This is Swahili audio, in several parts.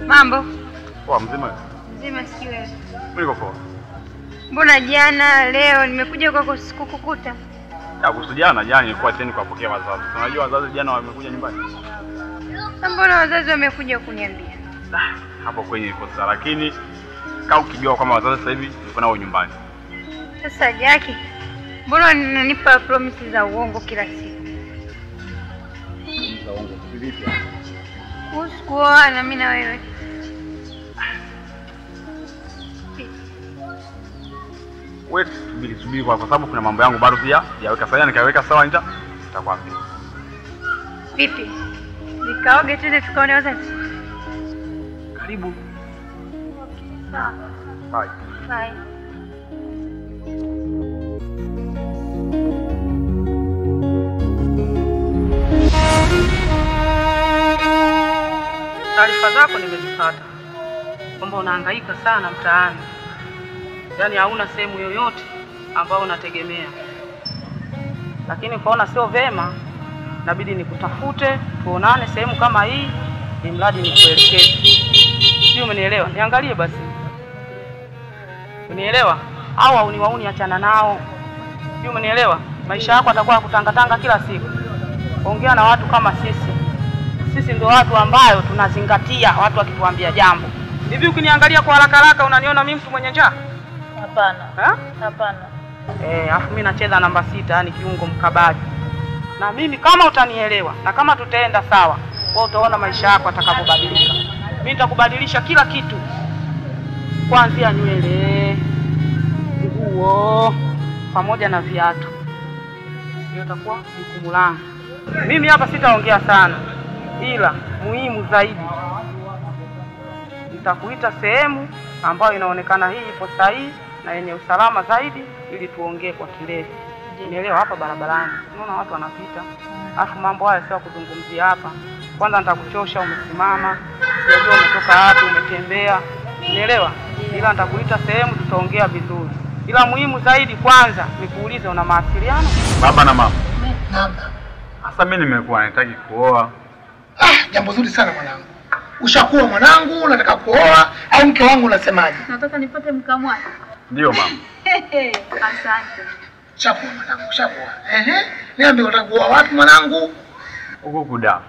Mambo? Poa mzima? Mzima sio wewe. Niko poa. Mbona jana leo nimekuja kwako sikukukuta? Ya kuhusu jana nilikuwa tena kupokea wazazi. Unajua wazazi jana wamekuja nyumbani. Mbona wazazi wamekuja kuniambia? Hapo kwenye iko sawa, lakini kama ukijua kama wazazi sasa hivi niko nao nyumbani. Sasa Jackie, mbona unanipa promises za uongo kila siku? Za uongo vipi? Usikuoa na mimi na wewe. Wewe subiri kwa sababu kuna mambo yangu bado pia yaweka sawa, nikaweka sawa nitakwambia. Vipi? Nikaoge tena tukaone wazazi. Karibu. Sawa. Bye. Bye. Taarifa zako nimezipata kwamba unahangaika sana mtaani, yaani hauna sehemu yoyote ambayo unategemea, lakini ukaona sio vema, inabidi nikutafute tuonane sehemu kama hii, ni mradi nikuelekeze. Sio, umenielewa? Niangalie basi, unielewa? Au uniwauni, achana nao. Sio, umenielewa? Maisha yako atakuwa kutangatanga kila siku. Ongea na watu kama sisi. Sisi ndio watu ambayo tunazingatia watu wakituambia jambo. Hivi ukiniangalia kwa haraka haraka unaniona mimi mtu mwenye njaa? Hapana. Hapana. Afu mimi nacheza namba 6, yani kiungo mkabaji. Na mimi kama utanielewa na kama tutaenda sawa, wewe utaona maisha yako atakapobadilika. Mimi nitakubadilisha kila kitu. Kuanzia nywele, nguo, pamoja na viatu. Hiyo itakuwa jukumu langu. Mimi hapa sitaongea sana, ila muhimu zaidi nitakuita sehemu ambayo inaonekana hii ipo sahihi na yenye usalama zaidi, ili tuongee kwa kirefu. Nielewa? Hapa barabarani unaona watu wanapita, afu mambo haya sio kuzungumzia hapa. Kwanza nitakuchosha, umesimama, sijajua umetoka wapi, umetembea. Nielewa? Ila nitakuita sehemu tutaongea vizuri, ila muhimu zaidi kwanza nikuulize, una mawasiliano? Baba na mama. Mama. Sasa mimi nimekuwa nataka kuoa. Jambo zuri sana mwanangu. Ushakuwa mwanangu, unataka kuoa au mke wangu unasemaje? Nataka nipate mkamwani. Ndio mama. Asante. Shakuwa mwanangu, shakuwa. Niambie unataka kuoa wapi mwanangu? Huko kuda.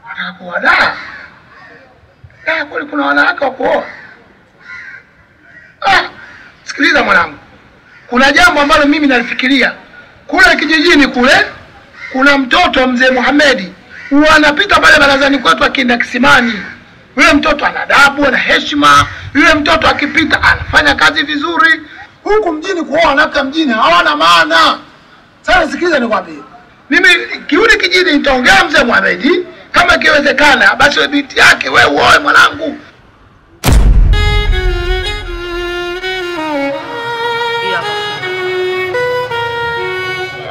Unataka kuoa da? Kwani kuna wanawake wa kuoa? Sikiliza mwanangu. Kuna jambo ambalo mimi nalifikiria. Kule kijijini kule kuna mtoto mzee Muhamedi anapita pale barazani kwetu akienda kisimani. Yule mtoto ana adabu, ana heshima. Yule mtoto akipita anafanya kazi vizuri. Huku mjini kuoa wanawake mjini hawana maana. Sasa sikiliza nikwambie. Mimi kiuli kijini nitaongea mzee Muhamedi, kama kiwezekana basi binti yake wewe uoe mwanangu.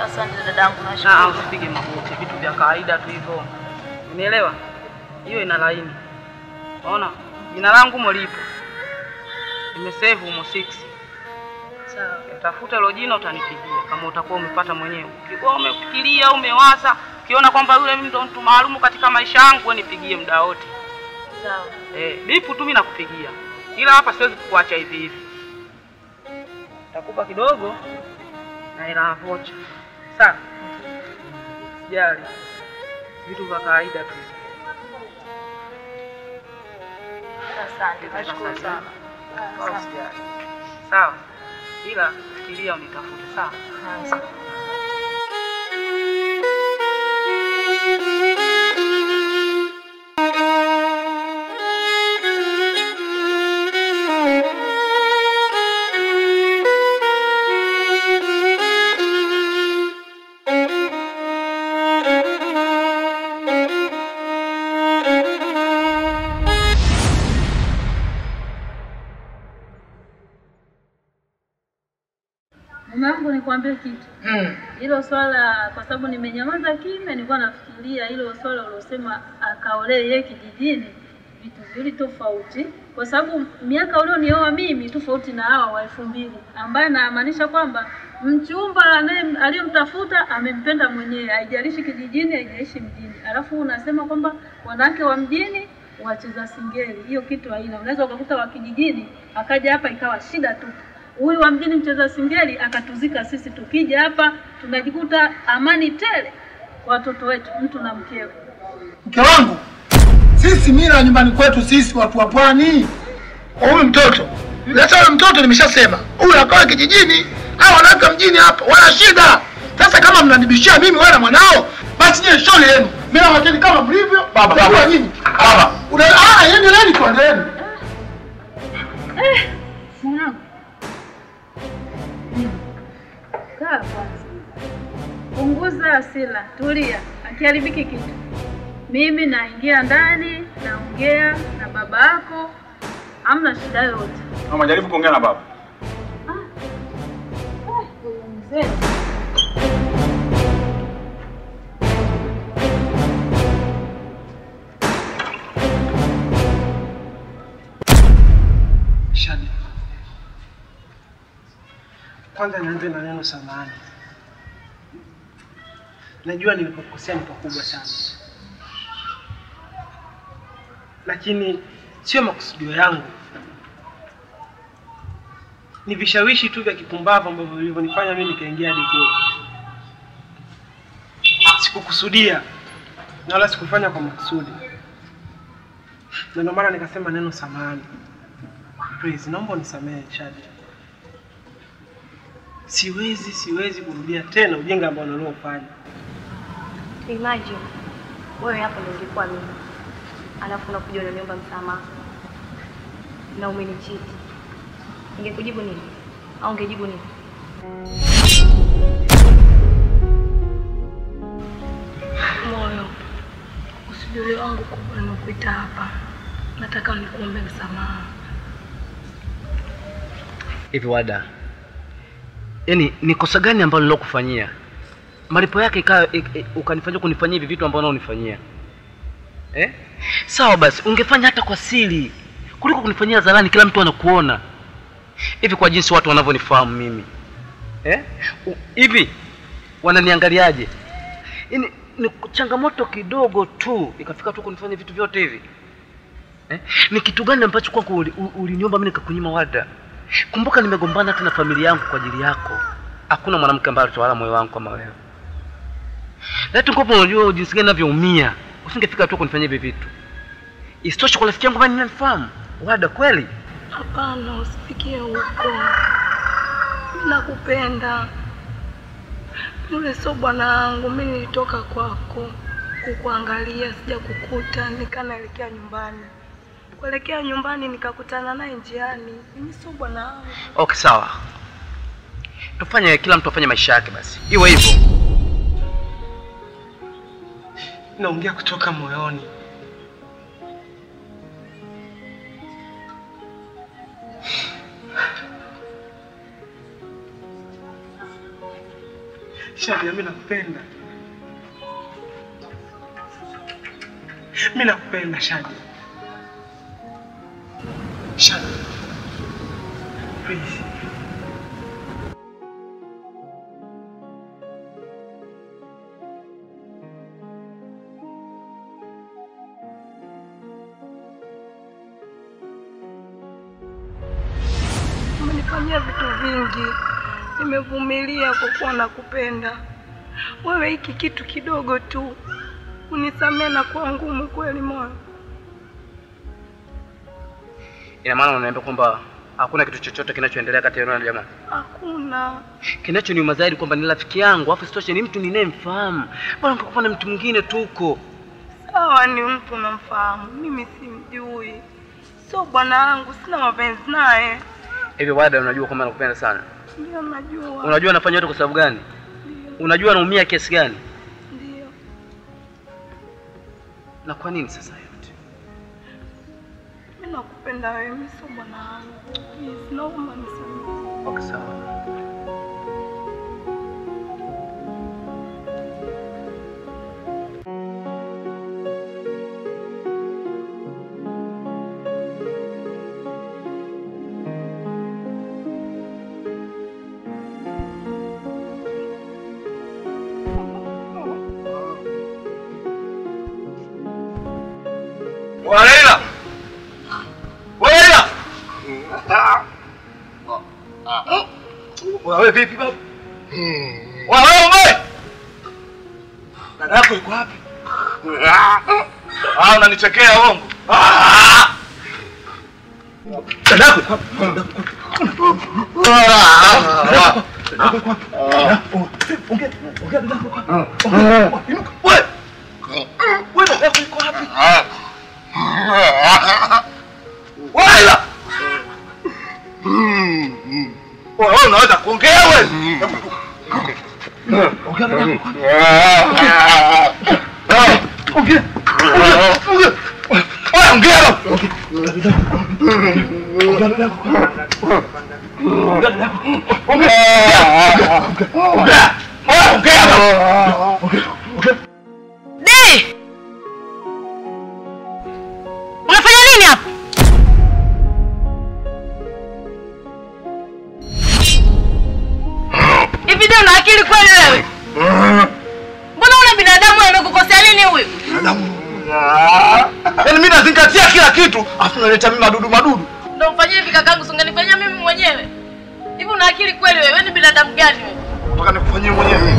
Asante dadangu, nashukuru. Usipige magoti, vitu vya kawaida tu hivyo. Unielewa? Hiyo ina laini. Unaona? Jina langu Molipo. Nimesave humo 6. Sawa. Tafuta hilo jina utanipigia kama utakuwa umepata mwenyewe. Ukikuwa umefikiria au umewaza, ukiona kwamba yule ndo mtu maalumu katika maisha yangu, wewe nipigie muda wote. Sawa. Bipu tu mimi nakupigia. Ila hapa siwezi kukuacha hivi hivi. Takupa kidogo na ila vocha. Sawa. Sijali. Vitu vya kawaida tu. Asante, nashukuru sana. Sijali. Sawa. Ila fikiria unitafute, sawa? Sawa. Mungu nikwambie kitu. Hilo swala kwa sababu nimenyamaza kimya, nilikuwa nafikiria hilo swala ulosema akaolee yeye kijijini, vitu vile tofauti. Kwa sababu miaka ulionioa mimi tofauti na hawa wa 2000, ambaye naamaanisha kwamba mchumba aliyemtafuta amempenda mwenyewe, haijalishi kijijini, haijalishi mjini. Alafu unasema kwamba wanawake wa mjini wacheza singeli. Hiyo kitu haina. Unaweza ukakuta wa kijijini akaja hapa ikawa shida tu. Huyu wa mjini mcheza singeli akatuzika sisi, tukija hapa tunajikuta amani tele kwa watoto wetu, mtu na mkeo. Mke wangu, sisi mila nyumbani kwetu sisi watu wa pwani. Huyu mtoto, leta mtoto nimeshasema. Huyu akawa kijijini, hao wanawake mjini hapa wana shida. Sasa kama mnanibishia mimi wewe na mwanao, basi nyie shole yenu. Mimi nawacheni kama mlivyo. Baba nyinyi. Baba. Yeye nani kwa nani? Mwanangu. Kaa kwanza. Punguza hasira, tulia. Akiharibiki kitu. Mimi naingia ndani, naongea na baba yako. Hamna shida yote. Mama, jaribu kuongea na baba. Mzee. Shadi. Kwanza nianze na neno samahani. Najua nilipokosea ni pakubwa sana. Lakini sio makusudio yangu. Ni vishawishi tu vya kipumbavu ambavyo vilivyonifanya mimi nikaingia hadi kule. Sikukusudia na wala sikufanya kwa makusudi. Na ndio maana nikasema neno samahani. Please, naomba unisamehe Shadi. Siwezi kurudia tena ujinga ambao niliofanya. Imagine wewe hapo ndio ungekuwa mimi. Alafu unakuja unaniomba msamaha. Na umenichiti. Ningekujibu nini? Au ungejibu nini? Moyo. Usijue wangu kubwa nimekuita hapa. Nataka nikuombe msamaha. Hivi Wada, yaani ni kosa gani ambalo nilokufanyia? Malipo yake ukanifanyia kunifanyia hivi vitu ambavyo unanifanyia. Sawa basi, ungefanya hata kwa siri kuliko kunifanyia hadharani kila mtu anakuona. Hivi kwa jinsi watu wanavyonifahamu mimi. Hivi wananiangaliaje? Yaani ni changamoto kidogo tu ikafika tu kunifanyia vitu vyote hivi. Ni kitu gani ambacho kwako uliniomba mimi nikakunyima Wada? Kumbuka nimegombana hata na familia yangu kwa ajili yako. Hakuna mwanamke ambaye alitawala moyo wangu kama wewe. Leo ngopo unajua jinsi gani ninavyoumia. Usingefika tu kunifanyia hivi vitu. Isitoshe kwa rafiki yangu bali ninamfahamu. Wada kweli? Hapana, usifikie huko. Nakupenda. Yule sio bwana wangu, mimi nilitoka kwako kukuangalia, sija kukuta, nikanaelekea nyumbani. Kuelekea nyumbani nikakutana naye njiani. Mimi sio bwana wangu. Okay, sawa. Tufanye kila mtu afanye maisha yake basi. Iwe hivyo. Naongea kutoka moyoni. Shadia, mimi nakupenda. Mimi nakupenda Shadia. Shadia. Please. Umenifanyia vitu vingi. Nimevumilia kwa kuwa nakupenda. Wewe hiki kitu kidogo tu. Unisamee na kuwa ngumu kweli moyo. Ina maana unaniambia kwamba hakuna kitu chochote kinachoendelea kati yenu na jamaa? Hakuna. Kinachoniuma zaidi kwamba ni rafiki yangu, afu sitoshe ni mtu ninayemfahamu. Bwana ungekuwa na mtu mwingine tu huko. Sawa, ni mtu unamfahamu. Mimi simjui. Sio bwana wangu, sina mapenzi naye. Hivi Wada, unajua kwamba nakupenda sana? Ndio najua. Unajua anafanya yote kwa sababu gani? Ndio. Unajua anaumia kiasi gani? Ndio. Na kwa nini sasa yote? Mimi nakupenda wewe, mimi sio bwana wangu. Please, naomba nisamehe. Okay, sawa. Walaila! Walaila! Wewe vipi baba? Wewe! Dada yako yuko wapi? Unanichekea uongo. Dada yako yuko wapi? Wewe dada yako yuko wapi? Walaila! Wewe unaweza kuongea wewe? Ongea dada yako. Ongea. Ongea. Dei! Unafanya nini hapa? Hivi ndio una akili kweli wewe? Mbona una binadamu amekukosea nini huyu? Yaani mimi nazingatia kila kitu, afu unaleta mimi madudu. Ndio ufanyie hivi kakangu, ungenifanyia mimi mwenyewe. Hivi una akili kweli wewe? Wewe ni binadamu gani wewe? Nataka nikufanyie mwenyewe.